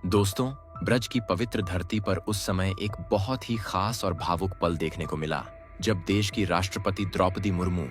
दोस्तों, ब्रज की पवित्र धरती पर उस समय एक बहुत ही खास और भावुक पल देखने को मिला, जब देश की राष्ट्रपति द्रौपदी मुर्मू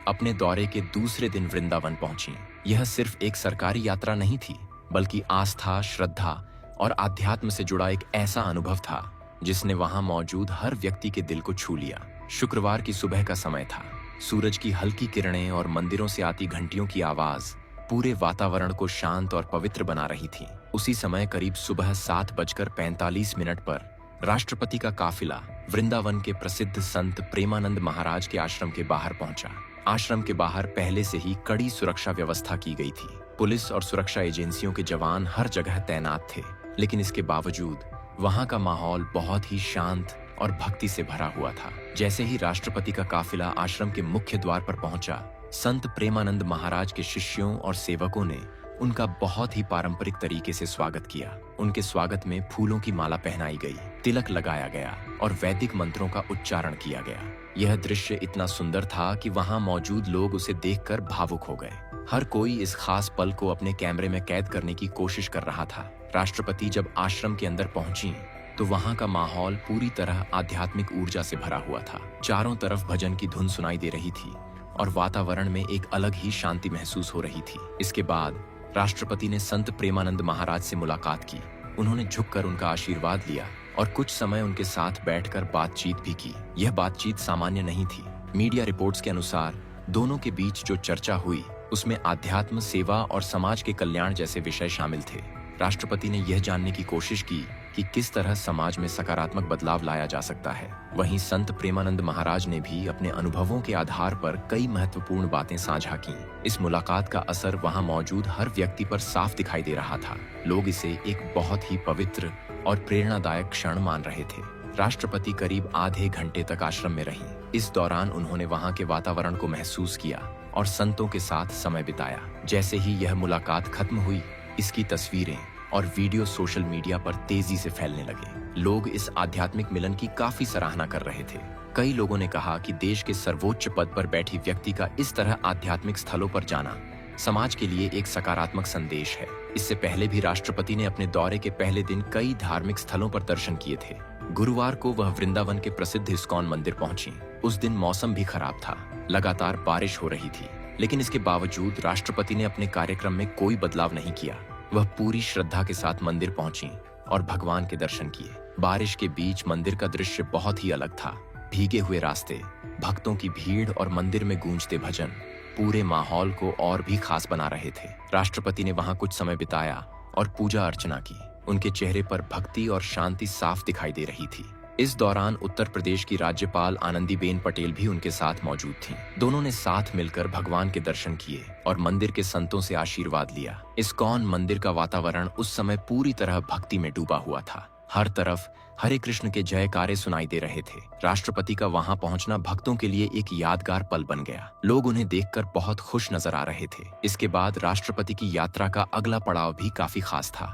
अपने दौरे के दूसरे दिन वृंदावन पहुंची। यह सिर्फ एक सरकारी यात्रा नहीं थी, बल्कि आस्था, श्रद्धा और आध्यात्म से जुड़ा एक ऐसा अनुभव था जिसने वहां मौजूद हर व्यक्ति के दिल को छू लिया। शुक्रवार की सुबह का समय था। सूरज की हल्की किरणें और मंदिरों से आती घंटियों की आवाज पूरे वातावरण को शांत और पवित्र बना रही थी। उसी समय करीब सुबह 7:45 पर राष्ट्रपति का काफिला वृंदावन के प्रसिद्ध संत प्रेमानंद महाराज के आश्रम के बाहर पहुंचा। आश्रम के बाहर पहले से ही कड़ी सुरक्षा व्यवस्था की गई थी। पुलिस और सुरक्षा एजेंसियों के जवान हर जगह तैनात थे, लेकिन इसके बावजूद वहां का माहौल बहुत ही शांत और भक्ति से भरा हुआ था। जैसे ही राष्ट्रपति का काफिला आश्रम के मुख्य द्वार पर पहुंचा, संत प्रेमानंद महाराज के शिष्यों और सेवकों ने उनका बहुत ही पारंपरिक तरीके से स्वागत किया। उनके स्वागत में फूलों की माला पहनाई गई, तिलक लगाया गया और वैदिक मंत्रों का उच्चारण किया गया। यह दृश्य इतना सुंदर था कि वहां मौजूद लोग उसे देखकर भावुक हो गए। हर कोई इस खास पल को अपने कैमरे में कैद करने की कोशिश कर रहा था। राष्ट्रपति जब आश्रम के अंदर पहुंची तो वहां का माहौल पूरी तरह आध्यात्मिक ऊर्जा से भरा हुआ था। चारों तरफ भजन की धुन सुनाई दे रही थी और वातावरण में एक अलग ही शांति महसूस हो रही थी। इसके बाद राष्ट्रपति ने संत प्रेमानंद महाराज से मुलाकात की। उन्होंने झुककर उनका आशीर्वाद लिया और कुछ समय उनके साथ बैठकर बातचीत भी की। यह बातचीत सामान्य नहीं थी। मीडिया रिपोर्ट्स के अनुसार दोनों के बीच जो चर्चा हुई उसमें आध्यात्म, सेवा और समाज के कल्याण जैसे विषय शामिल थे। राष्ट्रपति ने यह जानने की कोशिश की कि किस तरह समाज में सकारात्मक बदलाव लाया जा सकता है। वहीं संत प्रेमानंद महाराज ने भी अपने अनुभवों के आधार पर कई महत्वपूर्ण बातें साझा की। इस मुलाकात का असर वहां मौजूद हर व्यक्ति पर साफ दिखाई दे रहा था। लोग इसे एक बहुत ही पवित्र और प्रेरणादायक क्षण मान रहे थे। राष्ट्रपति करीब आधे घंटे तक आश्रम में रहीं। इस दौरान उन्होंने वहां के वातावरण को महसूस किया और संतों के साथ समय बिताया। जैसे ही यह मुलाकात खत्म हुई, इसकी तस्वीरें और वीडियो सोशल मीडिया पर तेजी से फैलने लगे। लोग इस आध्यात्मिक मिलन की काफी सराहना कर रहे थे। कई लोगों ने कहा कि देश के सर्वोच्च पद पर बैठी व्यक्ति का इस तरह आध्यात्मिक स्थलों पर जाना समाज के लिए एक सकारात्मक संदेश है। इससे पहले भी राष्ट्रपति ने अपने दौरे के पहले दिन कई धार्मिक स्थलों पर दर्शन किए थे। गुरुवार को वह वृंदावन के प्रसिद्ध इस्कॉन मंदिर पहुंची। उस दिन मौसम भी खराब था, लगातार बारिश हो रही थी, लेकिन इसके बावजूद राष्ट्रपति ने अपने कार्यक्रम में कोई बदलाव नहीं किया। वह पूरी श्रद्धा के साथ मंदिर पहुंची और भगवान के दर्शन किए। बारिश के बीच मंदिर का दृश्य बहुत ही अलग था। भीगे हुए रास्ते, भक्तों की भीड़ और मंदिर में गूंजते भजन पूरे माहौल को और भी खास बना रहे थे। राष्ट्रपति ने वहां कुछ समय बिताया और पूजा अर्चना की। उनके चेहरे पर भक्ति और शांति साफ दिखाई दे रही थी। इस दौरान उत्तर प्रदेश की राज्यपाल आनंदीबेन पटेल भी उनके साथ मौजूद थीं। दोनों ने साथ मिलकर भगवान के दर्शन किए और मंदिर के संतों से आशीर्वाद लिया। इस्कॉन मंदिर का वातावरण उस समय पूरी तरह भक्ति में डूबा हुआ था। हर तरफ हरे कृष्ण के जयकारे सुनाई दे रहे थे। राष्ट्रपति का वहां पहुंचना भक्तों के लिए एक यादगार पल बन गया। लोग उन्हें देखकर बहुत खुश नजर आ रहे थे। इसके बाद राष्ट्रपति की यात्रा का अगला पड़ाव भी काफी खास था।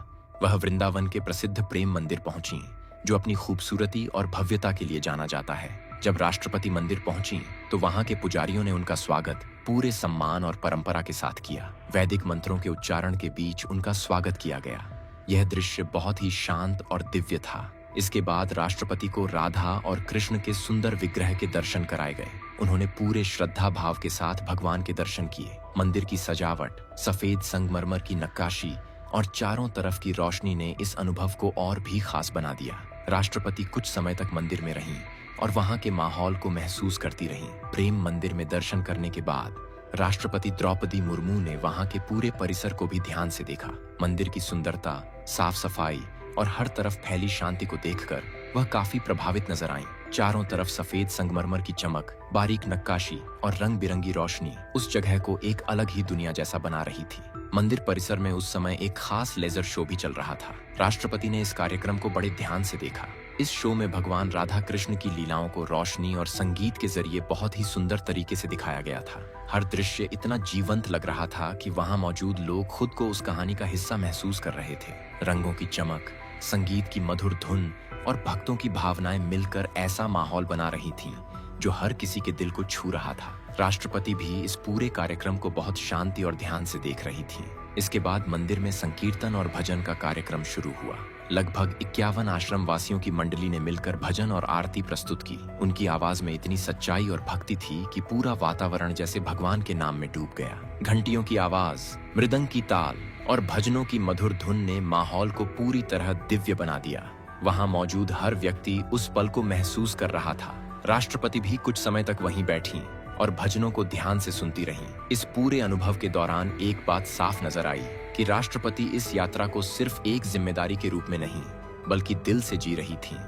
वह वृंदावन के प्रसिद्ध प्रेम मंदिर पहुंची, जो अपनी खूबसूरती और भव्यता के लिए जाना जाता है। जब राष्ट्रपति मंदिर पहुंची तो वहां के पुजारियों ने उनका स्वागत पूरे सम्मान और परंपरा के साथ किया। वैदिक मंत्रों के उच्चारण के बीच उनका स्वागत किया गया। यह दृश्य बहुत ही शांत और दिव्य था। इसके बाद राष्ट्रपति को राधा और कृष्ण के सुंदर विग्रह के दर्शन कराए गए। उन्होंने पूरे श्रद्धा भाव के साथ भगवान के दर्शन किए। मंदिर की सजावट, सफेद संगमरमर की नक्काशी और चारों तरफ की रोशनी ने इस अनुभव को और भी खास बना दिया। राष्ट्रपति कुछ समय तक मंदिर में रहीं और वहां के माहौल को महसूस करती रहीं। प्रेम मंदिर में दर्शन करने के बाद राष्ट्रपति द्रौपदी मुर्मू ने वहां के पूरे परिसर को भी ध्यान से देखा। मंदिर की सुंदरता, साफ सफाई और हर तरफ फैली शांति को देखकर वह काफी प्रभावित नजर आईं। चारों तरफ सफेद संगमरमर की चमक, बारीक नक्काशी और रंग बिरंगी रोशनी उस जगह को एक अलग ही दुनिया जैसा बना रही थी। मंदिर परिसर में उस समय एक खास लेजर शो भी चल रहा था। राष्ट्रपति ने इस कार्यक्रम को बड़े ध्यान से देखा। इस शो में भगवान राधा कृष्ण की लीलाओं को रोशनी और संगीत के जरिए बहुत ही सुंदर तरीके से दिखाया गया था। हर दृश्य इतना जीवंत लग रहा था कि वहां मौजूद लोग खुद को उस कहानी का हिस्सा महसूस कर रहे थे। रंगों की चमक, संगीत की मधुर धुन और भक्तों की भावनाएं मिलकर ऐसा माहौल बना रही थीं जो हर किसी के दिल को छू रहा था। राष्ट्रपति भी इस पूरे कार्यक्रम को बहुत शांति और ध्यान से देख रही थी। इसके बाद मंदिर में संकीर्तन और भजन का कार्यक्रम शुरू हुआ। लगभग 51 आश्रम वासियों की मंडली ने मिलकर भजन और आरती प्रस्तुत की। उनकी आवाज में इतनी सच्चाई और भक्ति थी कि पूरा वातावरण जैसे भगवान के नाम में डूब गया। घंटियों की आवाज, मृदंग की ताल और भजनों की मधुर धुन ने माहौल को पूरी तरह दिव्य बना दिया। वहां मौजूद हर व्यक्ति उस पल को महसूस कर रहा था। राष्ट्रपति भी कुछ समय तक वहीं बैठी और भजनों को ध्यान से सुनती रहीं। इस पूरे अनुभव के दौरान एक बात साफ नजर आई कि राष्ट्रपति इस यात्रा को सिर्फ एक जिम्मेदारी के रूप में नहीं, बल्कि दिल से जी रही थीं।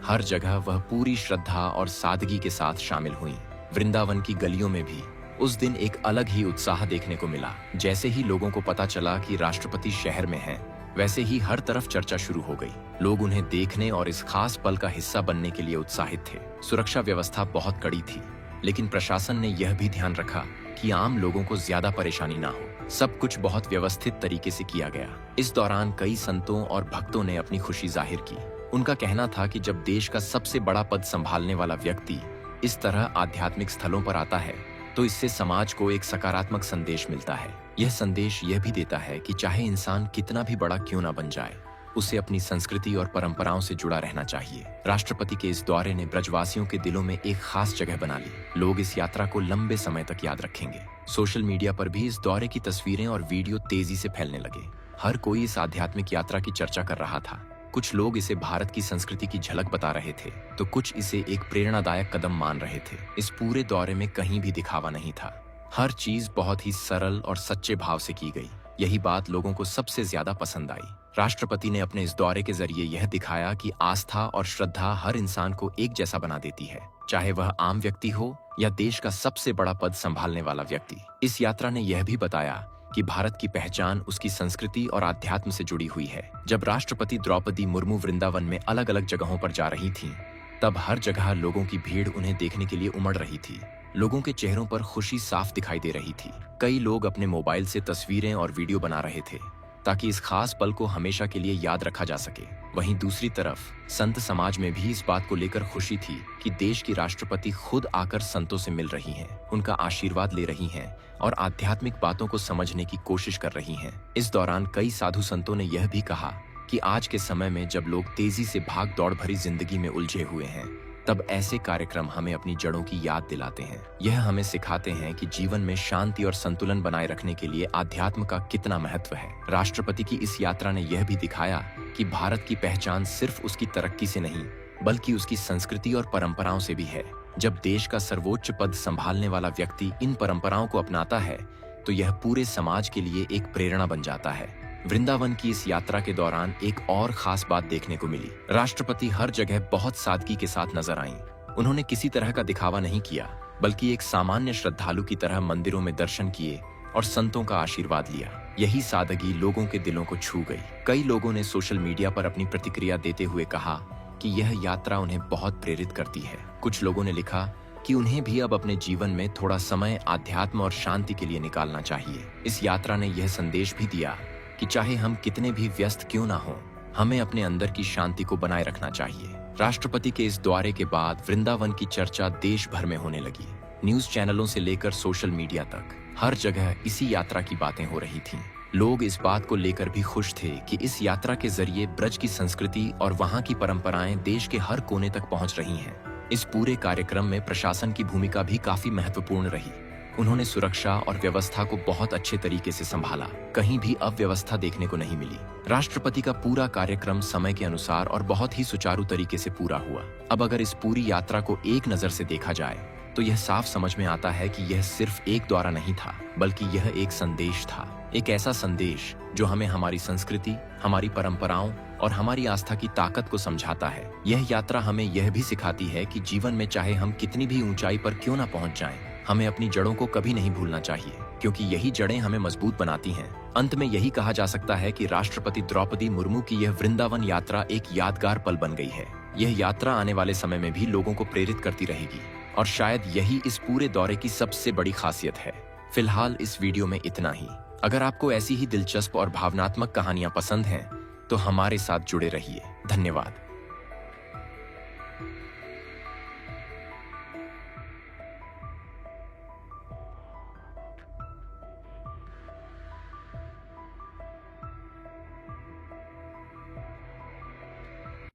हर जगह वह पूरी श्रद्धा और सादगी के साथ शामिल हुईं। वृंदावन की गलियों में भी उस दिन एक अलग ही उत्साह देखने को मिला। जैसे ही लोगों को पता चला कि राष्ट्रपति शहर में हैं, वैसे ही हर तरफ चर्चा शुरू हो गई। लोग उन्हें देखने और इस खास पल का हिस्सा बनने के लिए उत्साहित थे। सुरक्षा व्यवस्था बहुत कड़ी थी, लेकिन प्रशासन ने यह भी ध्यान रखा कि आम लोगों को ज्यादा परेशानी ना हो। सब कुछ बहुत व्यवस्थित तरीके से किया गया। इस दौरान कई संतों और भक्तों ने अपनी खुशी जाहिर की। उनका कहना था कि जब देश का सबसे बड़ा पद संभालने वाला व्यक्ति इस तरह आध्यात्मिक स्थलों पर आता है, तो इससे समाज को एक सकारात्मक संदेश मिलता है। यह संदेश यह भी देता है कि चाहे इंसान कितना भी बड़ा क्यों ना बन जाए, उसे अपनी संस्कृति और परंपराओं से जुड़ा रहना चाहिए। राष्ट्रपति के इस दौरे ने ब्रजवासियों के दिलों में एक खास जगह बना ली। लोग इस यात्रा को लंबे समय तक याद रखेंगे। सोशल मीडिया पर भी इस दौरे की तस्वीरें और वीडियो तेजी से फैलने लगे। हर कोई इस आध्यात्मिक यात्रा की चर्चा कर रहा था। कुछ लोग इसे भारत की संस्कृति की झलक बता रहे थे, तो कुछ इसे एक प्रेरणादायक कदम मान रहे थे। इस पूरे दौरे में कहीं भी दिखावा नहीं था। हर चीज बहुत ही सरल और सच्चे भाव से की गई। यही बात लोगों को सबसे ज्यादा पसंद आई। राष्ट्रपति ने अपने इस दौरे के जरिए यह दिखाया कि आस्था और श्रद्धा हर इंसान को एक जैसा बना देती है, चाहे वह आम व्यक्ति हो या देश का सबसे बड़ा पद संभालने वाला व्यक्ति। इस यात्रा ने यह भी बताया कि भारत की पहचान उसकी संस्कृति और आध्यात्म से जुड़ी हुई है। जब राष्ट्रपति द्रौपदी मुर्मू वृंदावन में अलग अलग जगहों पर जा रही थीं, तब हर जगह लोगों की भीड़ उन्हें देखने के लिए उमड़ रही थी। लोगों के चेहरों पर खुशी साफ दिखाई दे रही थी। कई लोग अपने मोबाइल से तस्वीरें और वीडियो बना रहे थे, ताकि इस खास पल को हमेशा के लिए याद रखा जा सके। वहीं दूसरी तरफ संत समाज में भी इस बात को लेकर खुशी थी कि देश की राष्ट्रपति खुद आकर संतों से मिल रही हैं, उनका आशीर्वाद ले रही हैं और आध्यात्मिक बातों को समझने की कोशिश कर रही हैं। इस दौरान कई साधु संतों ने यह भी कहा कि आज के समय में जब लोग तेजी से भाग दौड़ भरी जिंदगी में उलझे हुए हैं, तब ऐसे कार्यक्रम हमें अपनी जड़ों की याद दिलाते हैं। यह हमें सिखाते हैं कि जीवन में शांति और संतुलन बनाए रखने के लिए आध्यात्म का कितना महत्व है। राष्ट्रपति की इस यात्रा ने यह भी दिखाया कि भारत की पहचान सिर्फ उसकी तरक्की से नहीं, बल्कि उसकी संस्कृति और परंपराओं से भी है। जब देश का सर्वोच्च पद संभालने वाला व्यक्ति इन परंपराओं को अपनाता है, तो यह पूरे समाज के लिए एक प्रेरणा बन जाता है। वृंदावन की इस यात्रा के दौरान एक और खास बात देखने को मिली। राष्ट्रपति हर जगह बहुत सादगी के साथ नजर आईं। उन्होंने किसी तरह का दिखावा नहीं किया, बल्कि एक सामान्य श्रद्धालु की तरह मंदिरों में दर्शन किए और संतों का आशीर्वाद लिया। यही सादगी लोगों के दिलों को छू गई। कई लोगों ने सोशल मीडिया पर अपनी प्रतिक्रिया देते हुए कहा कि यह यात्रा उन्हें बहुत प्रेरित करती है। कुछ लोगों ने लिखा कि उन्हें भी अब अपने जीवन में थोड़ा समय आध्यात्म और शांति के लिए निकालना चाहिए। इस यात्रा ने यह संदेश भी दिया कि चाहे हम कितने भी व्यस्त क्यों ना हों, हमें अपने अंदर की शांति को बनाए रखना चाहिए। राष्ट्रपति के इस दौरे के बाद वृंदावन की चर्चा देश भर में होने लगी। न्यूज चैनलों से लेकर सोशल मीडिया तक हर जगह इसी यात्रा की बातें हो रही थीं। लोग इस बात को लेकर भी खुश थे कि इस यात्रा के जरिए ब्रज की संस्कृति और वहाँ की परंपराएं देश के हर कोने तक पहुँच रही हैं। इस पूरे कार्यक्रम में प्रशासन की भूमिका भी काफी महत्वपूर्ण रही। उन्होंने सुरक्षा और व्यवस्था को बहुत अच्छे तरीके से संभाला। कहीं भी अव्यवस्था देखने को नहीं मिली। राष्ट्रपति का पूरा कार्यक्रम समय के अनुसार और बहुत ही सुचारू तरीके से पूरा हुआ। अब अगर इस पूरी यात्रा को एक नजर से देखा जाए, तो यह साफ समझ में आता है कि यह सिर्फ एक दौरा नहीं था, बल्कि यह एक संदेश था। एक ऐसा संदेश जो हमें हमारी संस्कृति, हमारी परंपराओं और हमारी आस्था की ताकत को समझाता है। यह यात्रा हमें यह भी सिखाती है कि जीवन में चाहे हम कितनी भी ऊंचाई पर क्यों ना पहुंच जाएं, हमें अपनी जड़ों को कभी नहीं भूलना चाहिए, क्योंकि यही जड़ें हमें मजबूत बनाती हैं। अंत में यही कहा जा सकता है कि राष्ट्रपति द्रौपदी मुर्मू की यह वृंदावन यात्रा एक यादगार पल बन गई है। यह यात्रा आने वाले समय में भी लोगों को प्रेरित करती रहेगी और शायद यही इस पूरे दौरे की सबसे बड़ी खासियत है। फिलहाल इस वीडियो में इतना ही। अगर आपको ऐसी ही दिलचस्प और भावनात्मक कहानियां पसंद हैं, तो हमारे साथ जुड़े रहिए। धन्यवाद।